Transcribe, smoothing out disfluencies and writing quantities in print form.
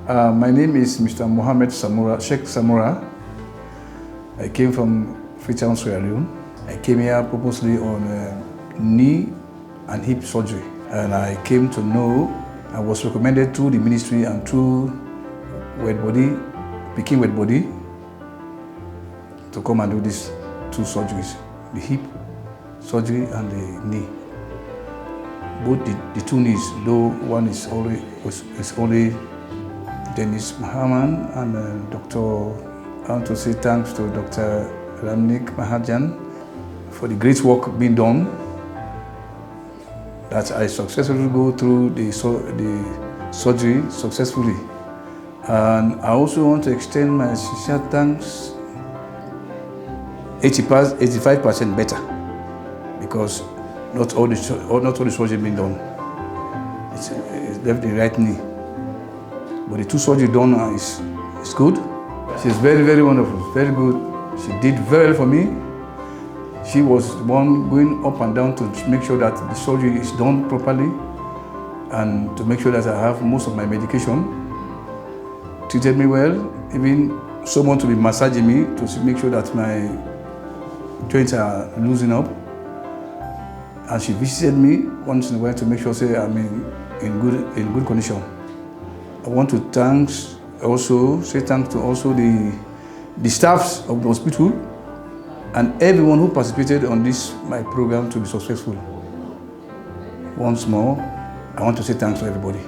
My name is Mr. Mohammed Samura, Sheikh Samura. I came from Freetown, Sierra Leone. I came here purposely on knee and hip surgery. And I came to know, I was recommended through the ministry and through Peking Wet Body, to come and do these two surgeries, the hip surgery and the knee. Both the two knees, though one is only Dennis Mahaman and Dr. I want to say thanks to Dr. Ramnik Mahajan for the great work being done, that I successfully go through the surgery successfully. And I also want to extend my sincere thanks 85% better, because not all the surgery being done. It's left the right knee, but the two surgery done is good. She's very, very wonderful, very good. She did very well for me. She was the one going up and down to make sure that the surgery is done properly and to make sure that I have most of my medication. Treated me well, even someone to be massaging me to make sure that my joints are loosening up. And she visited me once in a while to make sure I'm in good condition. I want to say thanks to also the staffs of the hospital and everyone who participated on my program to be successful. Once more, I want to say thanks to everybody.